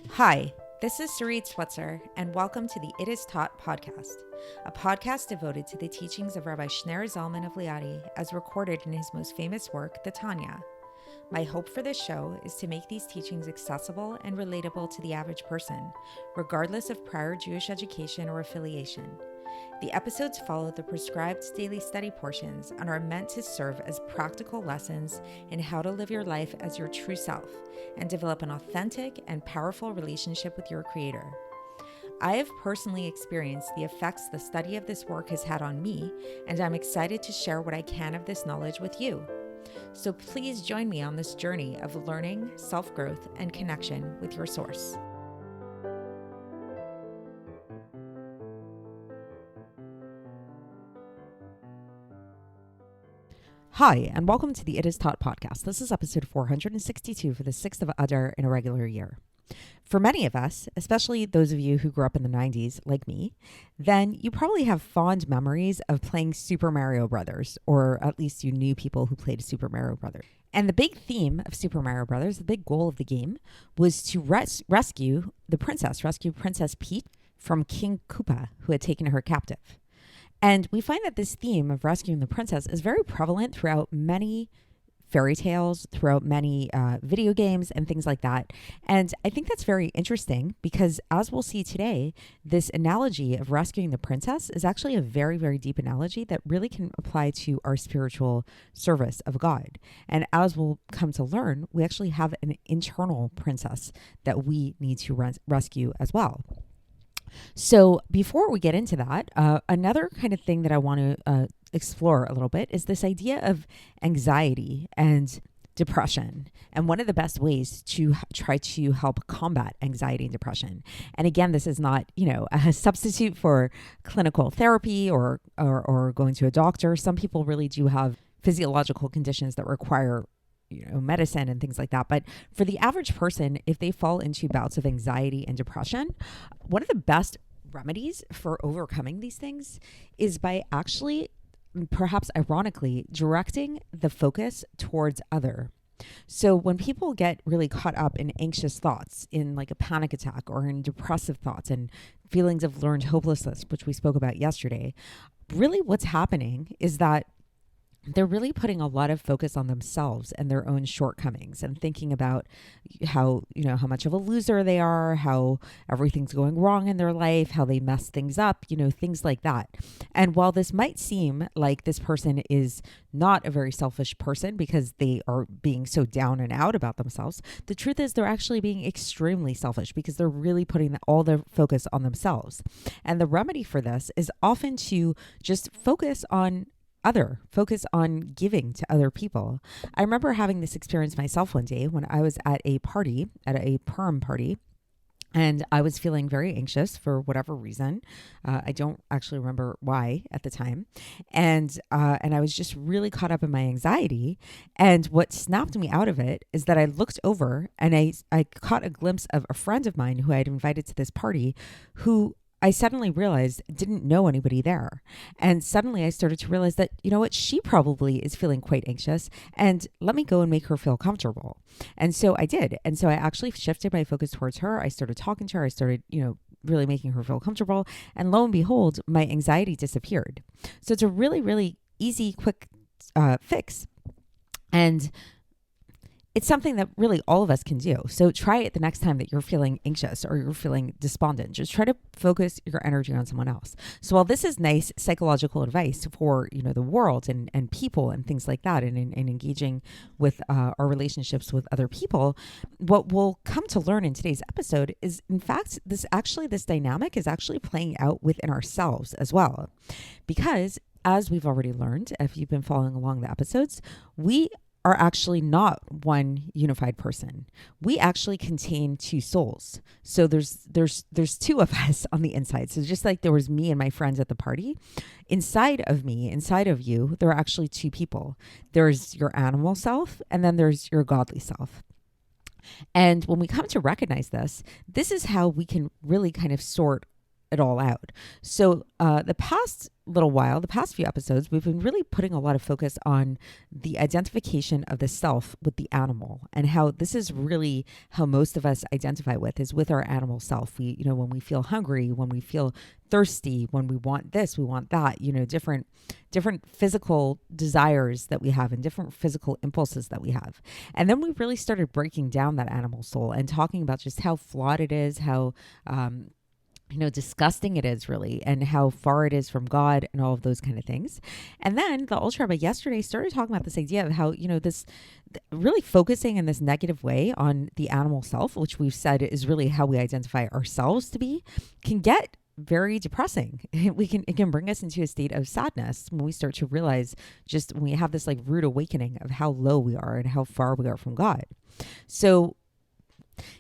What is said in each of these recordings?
Hi, this is Sarit Switzer, and welcome to the It Is Taught podcast, a podcast devoted to the teachings of Rabbi Shneur Zalman of Liadi as recorded in his most famous work, the Tanya. My hope for this show is to make these teachings accessible and relatable to the average person, regardless of prior Jewish education or affiliation. The episodes follow the prescribed daily study portions and are meant to serve as practical lessons in how to live your life as your true self and develop an authentic and powerful relationship with your Creator. I have personally experienced the effects the study of this work has had on me, and I'm excited to share what I can of this knowledge with you. So please join me on this journey of learning, self-growth, and connection with your source. Hi, and welcome to the It Is Taught podcast. This is episode 462 for the 6th of Adar in a regular year. For many of us, especially those of you who grew up in the 90s, like me, then you probably have fond memories of playing Super Mario Brothers, or at least you knew people who played Super Mario Brothers. And the big theme of Super Mario Brothers, the big goal of the game, was to rescue Princess Peach from King Koopa, who had taken her captive. And we find that this theme of rescuing the princess is very prevalent throughout many fairy tales, throughout many video games and things like that. And I think that's very interesting because, as we'll see today, this analogy of rescuing the princess is actually a very, very deep analogy that really can apply to our spiritual service of God. And as we'll come to learn, we actually have an internal princess that we need to rescue as well. So before we get into that, another kind of thing that I want to explore a little bit is this idea of anxiety and depression, and one of the best ways to try to help combat anxiety and depression. And again, this is not, a substitute for clinical therapy or going to a doctor. Some people really do have physiological conditions that require medicine and things like that. But for the average person, if they fall into bouts of anxiety and depression, one of the best remedies for overcoming these things is by actually, perhaps ironically, directing the focus towards other. So when people get really caught up in anxious thoughts, in like a panic attack or in depressive thoughts and feelings of learned hopelessness, which we spoke about yesterday, really what's happening is that they're really putting a lot of focus on themselves and their own shortcomings and thinking about how much of a loser they are, how everything's going wrong in their life, how they mess things up, things like that. And while this might seem like this person is not a very selfish person because they are being so down and out about themselves, the truth is they're actually being extremely selfish because they're really putting all their focus on themselves. And the remedy for this is often to just focus on giving to other people. I remember having this experience myself one day when I was at a Purim party, and I was feeling very anxious for whatever reason. I don't actually remember why at the time. And I was just really caught up in my anxiety. And what snapped me out of it is that I looked over and I caught a glimpse of a friend of mine who I had invited to this party, who I suddenly realized didn't know anybody there. And suddenly I started to realize that, she probably is feeling quite anxious, and let me go and make her feel comfortable. And so I did. And so I actually shifted my focus towards her. I started talking to her. I started, really making her feel comfortable. And lo and behold, my anxiety disappeared. So it's a really, really easy, quick fix. And it's something that really all of us can do. So try it the next time that you're feeling anxious or you're feeling despondent. Just try to focus your energy on someone else. So while this is nice psychological advice for, the world and people and things like that, and engaging with our relationships with other people, what we'll come to learn in today's episode is, in fact, this dynamic is actually playing out within ourselves as well. Because as we've already learned, if you've been following along the episodes, we are actually not one unified person. We actually contain two souls. So there's two of us on the inside. So just like there was me and my friends at the party, inside of me, inside of you, there are actually two people. There's your animal self, and then there's your godly self. And when we come to recognize this is how we can really kind of sort it all out. So the past few episodes, we've been really putting a lot of focus on the identification of the self with the animal, and how this is really how most of us identify with our animal self. We, when we feel hungry, when we feel thirsty, when we want this, we want that, different physical desires that we have and different physical impulses that we have. And then we really started breaking down that animal soul and talking about just how flawed it is, how disgusting it is really, and how far it is from God and all of those kind of things. And then the Ultra Rabbi yesterday started talking about this idea of how, this really focusing in this negative way on the animal self, which we've said is really how we identify ourselves to be, can get very depressing. It can bring us into a state of sadness when we start to realize, just when we have this like rude awakening of how low we are and how far we are from God. So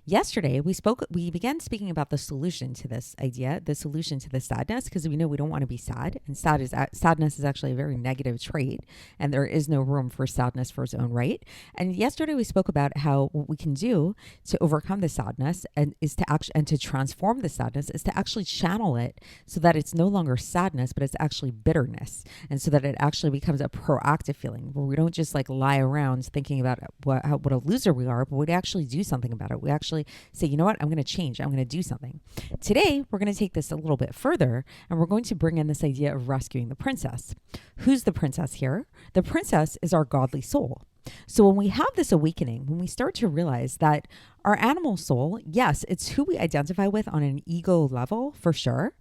yesterday, we began speaking about the solution to this idea, the solution to the sadness, because we know we don't want to be sad. And sadness is actually a very negative trait, and there is no room for sadness for its own right. And yesterday, we spoke about how what we can do to overcome the sadness and to transform the sadness is to actually channel it so that it's no longer sadness, but it's actually bitterness. And so that it actually becomes a proactive feeling where we don't just like lie around thinking about what a loser we are, but we actually do something about it. We actually say, you know what, I'm going to change. I'm going to do something. Today, we're going to take this a little bit further, and we're going to bring in this idea of rescuing the princess. Who's the princess here? The princess is our godly soul. So when we have this awakening, when we start to realize that our animal soul, yes, it's who we identify with on an ego level for sure,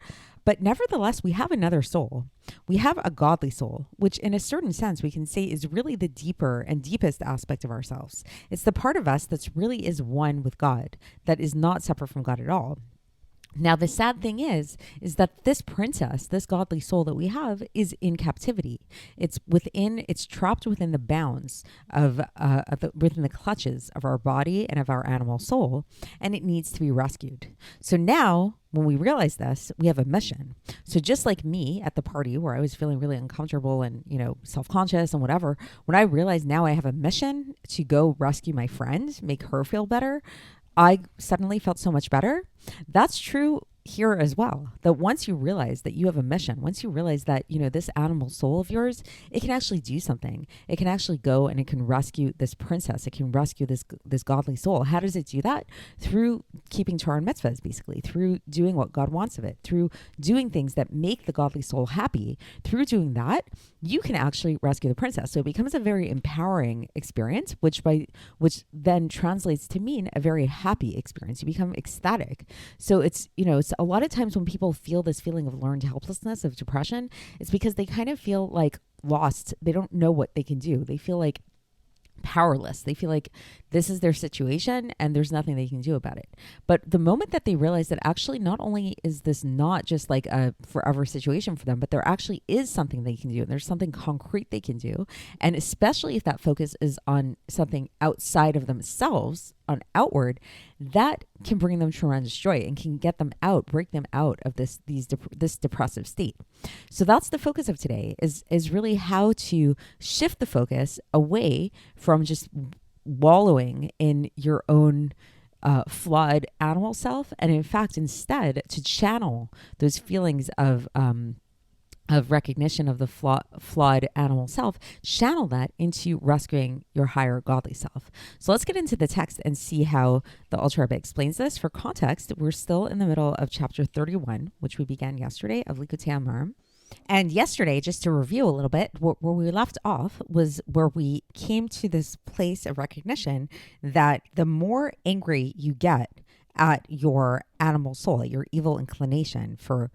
but nevertheless, we have another soul. We have a godly soul, which in a certain sense we can say is really the deeper and deepest aspect of ourselves. It's the part of us that's really is one with God, that is not separate from God at all. Now, the sad thing is that this princess, this godly soul that we have, is in captivity. It's trapped within the bounds within the clutches of our body and of our animal soul, and it needs to be rescued. So now, when we realize this, we have a mission. So just like me at the party where I was feeling really uncomfortable and, self-conscious and whatever, when I realized now I have a mission to go rescue my friend, make her feel better, I suddenly felt so much better. That's true here as well, that once you realize that you have a mission, once you realize that, this animal soul of yours, it can actually do something. It can actually go and it can rescue this princess. It can rescue this godly soul. How does it do that? Through keeping Torah and mitzvahs, basically, through doing what God wants of it, through doing things that make the godly soul happy. Through doing that, you can actually rescue the princess. So it becomes a very empowering experience, which then translates to mean a very happy experience. You become ecstatic. So it's a lot of times when people feel this feeling of learned helplessness, of depression, it's because they kind of feel like lost. They don't know what they can do. They feel like powerless. They feel like this is their situation and there's nothing they can do about it. But the moment that they realize that actually not only is this not just like a forever situation for them, but there actually is something they can do, and there's something concrete they can do. And especially if that focus is on something outside of themselves, on outward, that can bring them tremendous joy and can get them out, break them out of this depressive state. So that's the focus of today, is really how to shift the focus away from just wallowing in your own flawed animal self, and in fact, instead to channel those feelings of recognition of the flawed animal self, channel that into rescuing your higher godly self. So let's get into the text and see how the Alter Rebbe explains this. For context, we're still in the middle of chapter 31, which we began yesterday, of Likkutei Amarim. And yesterday, just to review a little bit, where we left off was where we came to this place of recognition that the more angry you get at your animal soul, at your evil inclination for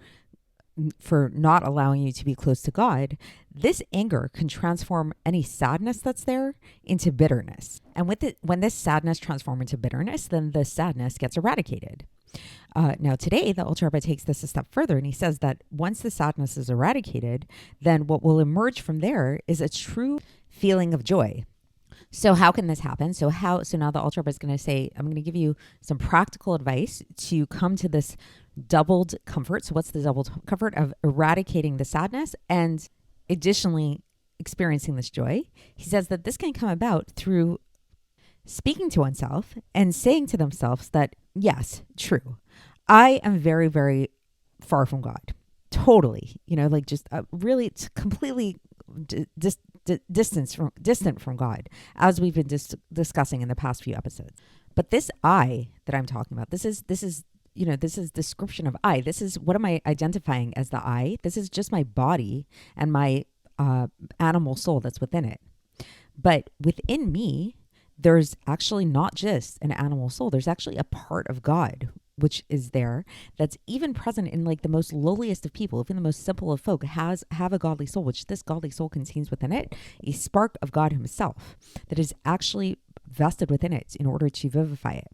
not allowing you to be close to God, this anger can transform any sadness that's there into bitterness. And when this sadness transforms into bitterness, then the sadness gets eradicated. Now today, the Alter Rebbe takes this a step further, and he says that once the sadness is eradicated, then what will emerge from there is a true feeling of joy. So how can this happen? So now the Alter Rebbe is going to say, I'm going to give you some practical advice to come to this doubled comfort. So what's the doubled comfort of eradicating the sadness and additionally experiencing this joy? He says that this can come about through speaking to oneself and saying to themselves that, yes, true, I am very, very far from God. Totally, like just really completely distant from God, as we've been discussing in the past few episodes. But this I that I'm talking about, this is description of I. This is, what am I identifying as the I? This is just my body and my animal soul that's within it. But within me, there's actually not just an animal soul. There's actually a part of God which is there, that's even present in like the most lowliest of people, even the most simple of folk have a godly soul, which this godly soul contains within it a spark of God himself that is actually vested within it in order to vivify it.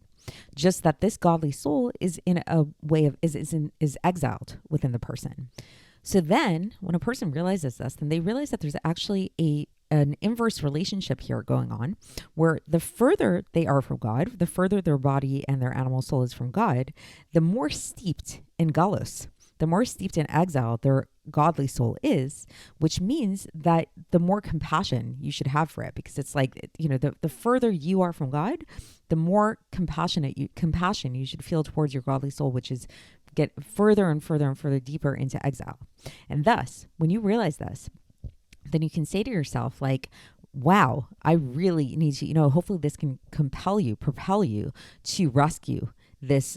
Just that this godly soul is in a way of is exiled within the person. So then when a person realizes this, then they realize that there's actually an inverse relationship here going on, where the further they are from God, the further their body and their animal soul is from God, the more steeped in galus, the more steeped in exile their godly soul is, which means that the more compassion you should have for it, because it's like, the further you are from God, the more compassion you should feel towards your godly soul, which is get further and further and further deeper into exile. And thus, when you realize this, then you can say to yourself, like, wow, I really need to, hopefully this can propel you to rescue this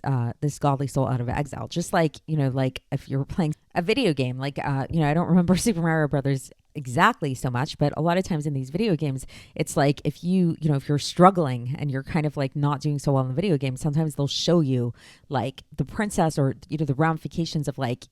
godly soul out of exile. Just like, like if you're playing a video game, like, I don't remember Super Mario Brothers exactly so much, but a lot of times in these video games, it's like if if you're struggling and you're kind of like not doing so well in the video game, sometimes they'll show you like the princess or the ramifications of like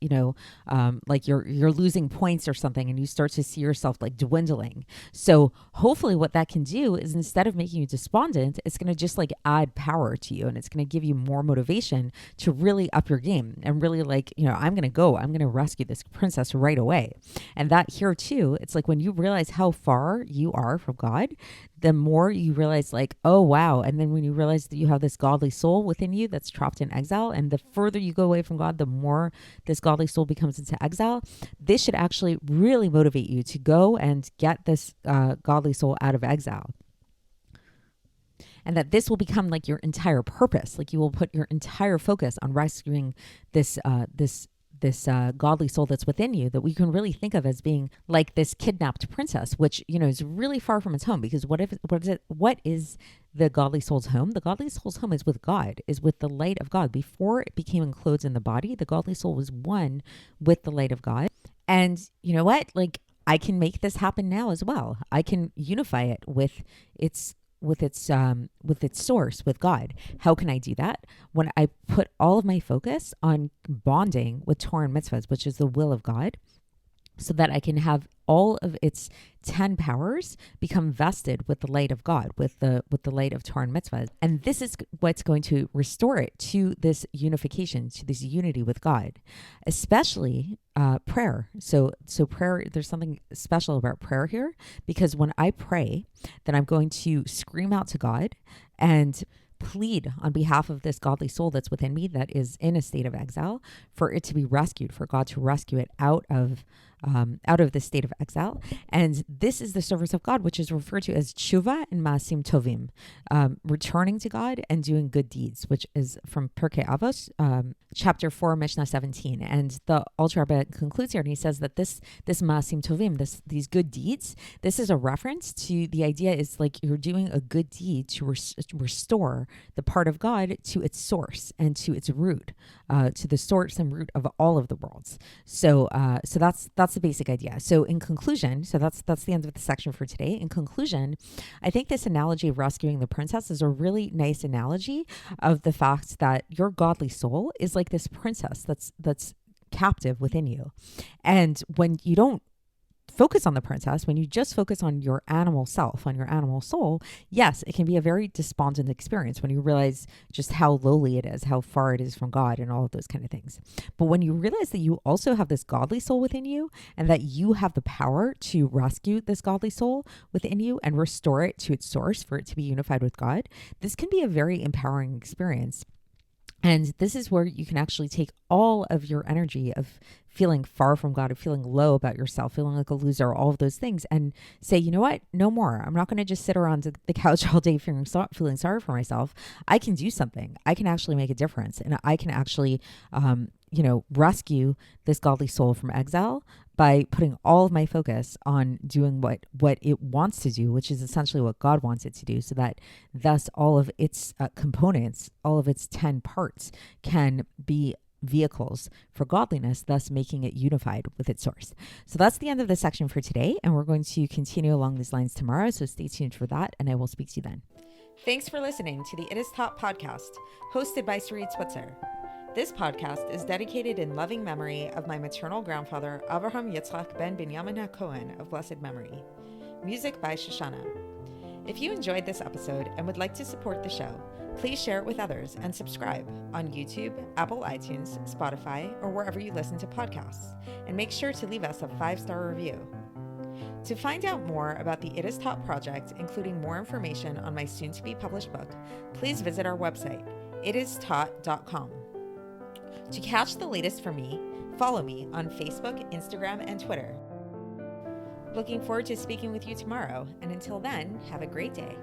like you're losing points or something, and you start to see yourself like dwindling. So hopefully what that can do is, instead of making you despondent, it's going to just like add power to you, and it's going to give you more motivation to really up your game and really like, I'm going to rescue this princess right away. And that here too, it's like when you realize how far you are from God, the more you realize like, oh, wow. And then when you realize that you have this godly soul within you that's trapped in exile, and the further you go away from God, the more this godly soul becomes into exile. This should actually really motivate you to go and get this godly soul out of exile. And that this will become like your entire purpose. Like you will put your entire focus on rescuing this godly soul that's within you, that we can really think of as being like this kidnapped princess, which, is really far from its home. Because what is the godly soul's home? The godly soul's home is with God, is with the light of God. Before it became enclosed in the body, the godly soul was one with the light of God. And you know what? Like, I can make this happen now as well. I can unify it with its source, with God. How can I do that? When I put all of my focus on bonding with Torah and mitzvahs, which is the will of God, so that I can have all of its 10 powers become vested with the light of God, with the light of Torah and mitzvahs. And this is what's going to restore it to this unification, to this unity with God, especially prayer. So prayer, there's something special about prayer here, because when I pray, then I'm going to scream out to God and plead on behalf of this godly soul that's within me, that is in a state of exile, for it to be rescued, for God to rescue it out of this state of exile. And this is the service of God, which is referred to as tshuva and maasim tovim, returning to God and doing good deeds, which is from Pirkei Avos, chapter 4, Mishnah 17. And the Alter Rebbe concludes here, and he says that this maasim tovim, these good deeds, this is a reference to the idea is like you're doing a good deed to restore the part of God to its source and to its root, to the source and root of all of the worlds. So that's the basic idea. So in conclusion, that's the end of the section for today. In conclusion, I think this analogy of rescuing the princess is a really nice analogy of the fact that your godly soul is like this princess that's captive within you. And when you don't focus on the princess, when you just focus on your animal self, on your animal soul, yes, it can be a very despondent experience when you realize just how lowly it is, how far it is from God, and all of those kind of things. But when you realize that you also have this godly soul within you, and that you have the power to rescue this godly soul within you and restore it to its source, for it to be unified with God, this can be a very empowering experience. And this is where you can actually take all of your energy of feeling far from God, of feeling low about yourself, feeling like a loser, all of those things, and say, you know what? No more. I'm not going to just sit around the couch all day feeling sorry for myself. I can do something. I can actually make a difference, and I can actually rescue this godly soul from exile by putting all of my focus on doing what it wants to do, which is essentially what God wants it to do, so that thus all of its components, all of its 10 parts can be vehicles for godliness, thus making it unified with its source. So that's the end of the section for today, and we're going to continue along these lines tomorrow, so stay tuned for that, and I will speak to you then. Thanks for listening to the It Is Taught podcast, hosted by Sarit Switzer. This podcast is dedicated in loving memory of my maternal grandfather, Avraham Yitzchak ben Binyamin HaKohen of blessed memory. Music by Shoshana. If you enjoyed this episode and would like to support the show, please share it with others and subscribe on YouTube, Apple iTunes, Spotify, or wherever you listen to podcasts, and make sure to leave us a 5-star review. To find out more about the It Is Taught project, including more information on my soon-to-be published book, please visit our website, itistaught.com. To catch the latest from me, follow me on Facebook, Instagram, and Twitter. Looking forward to speaking with you tomorrow, and until then, have a great day.